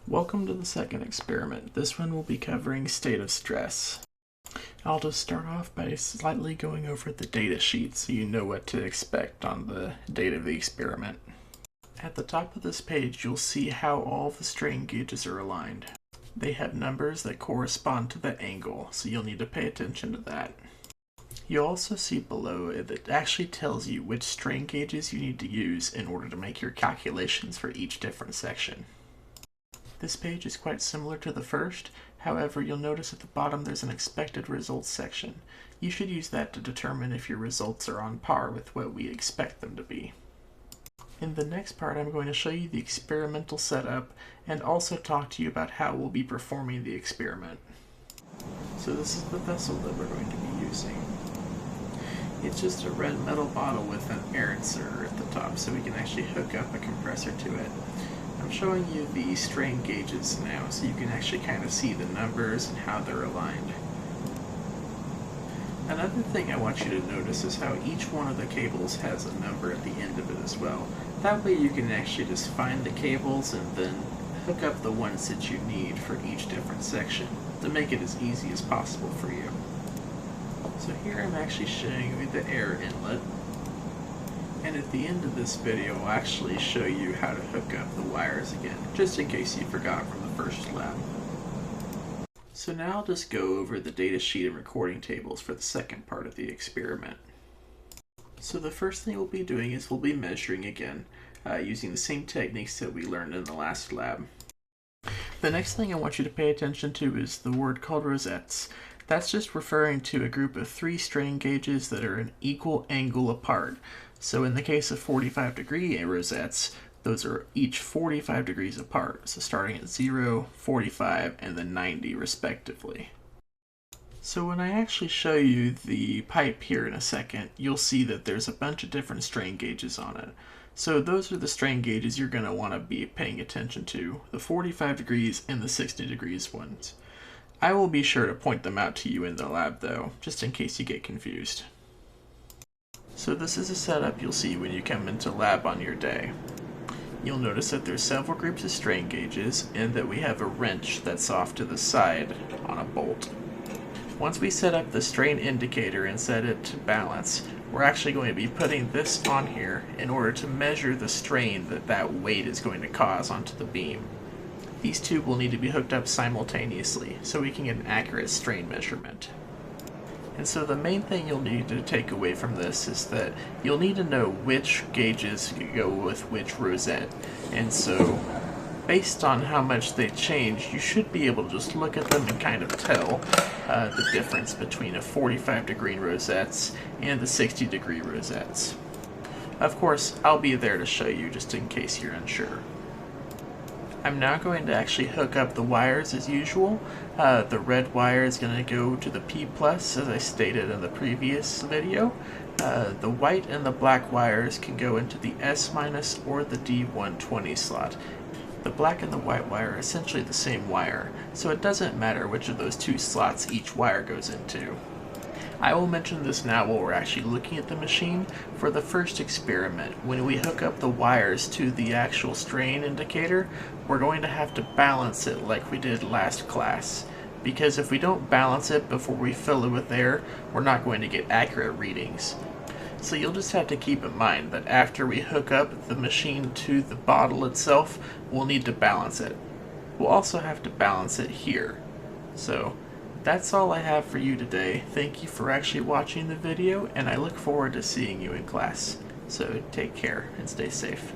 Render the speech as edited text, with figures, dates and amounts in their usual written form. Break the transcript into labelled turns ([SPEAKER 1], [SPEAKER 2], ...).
[SPEAKER 1] Welcome to the second experiment. This one will be covering state of stress. I'll just start off by slightly going over the data sheet so you know what to expect on the date of the experiment. At the top of this page, you'll see how all the strain gauges are aligned. They have numbers that correspond to the angle, so you'll need to pay attention to that. You'll also see below it actually tells you which strain gauges you need to use in order to make your calculations for each different section. This page is quite similar to the first, however you'll notice at the bottom there's an expected results section. You should use that to determine if your results are on par with what we expect them to be. In the next part I'm going to show you the experimental setup and also talk to you about how we'll be performing the experiment. So this is the vessel that we're going to be using. It's just a red metal bottle with an air inserter at the top so we can actually hook up a compressor to it. I'm showing you the strain gauges now so you can actually kind of see the numbers and how they're aligned. Another thing I want you to notice is how each one of the cables has a number at the end of it as well. That way you can actually just find the cables and then hook up the ones that you need for each different section to make it as easy as possible for you. So here I'm actually showing you the air inlet. And at the end of this video, I'll actually show you how to hook up the wires again, just in case you forgot from the first lab. So now I'll just go over the data sheet and recording tables for the second part of the experiment. So the first thing we'll be doing is we'll be measuring again, using the same techniques that we learned in the last lab. The next thing I want you to pay attention to is the word called rosettes. That's just referring to a group of 3 strain gauges that are an equal angle apart. So in the case of 45-degree rosettes, those are each 45 degrees apart, so starting at 0, 45, and then 90 respectively. So when I actually show you the pipe here in a second, you'll see that there's a bunch of different strain gauges on it. So those are the strain gauges you're going to want to be paying attention to, the 45 degrees and the 60 degrees ones. I will be sure to point them out to you in the lab though, just in case you get confused. So this is a setup you'll see when you come into lab on your day. You'll notice that there's several groups of strain gauges and that we have a wrench that's off to the side on a bolt. Once we set up the strain indicator and set it to balance, we're actually going to be putting this on here in order to measure the strain that weight is going to cause onto the beam. These two will need to be hooked up simultaneously so we can get an accurate strain measurement. And so the main thing you'll need to take away from this is that you'll need to know which gauges go with which rosette. And so based on how much they change, you should be able to just look at them and kind of tell the difference between a 45-degree rosettes and the 60-degree rosettes. Of course, I'll be there to show you just in case you're unsure. I'm now going to actually hook up the wires as usual. The red wire is going to go to the P+, as I stated in the previous video. The white and the black wires can go into the S- or the D120 slot. The black and the white wire are essentially the same wire, so it doesn't matter which of those 2 slots each wire goes into. I will mention this now while we're actually looking at the machine. For the first experiment, when we hook up the wires to the actual strain indicator, we're going to have to balance it like we did last class. Because if we don't balance it before we fill it with air, we're not going to get accurate readings. So you'll just have to keep in mind that after we hook up the machine to the bottle itself, we'll need to balance it. We'll also have to balance it here. So that's all I have for you today. Thank you for actually watching the video, and I look forward to seeing you in class. So take care and stay safe.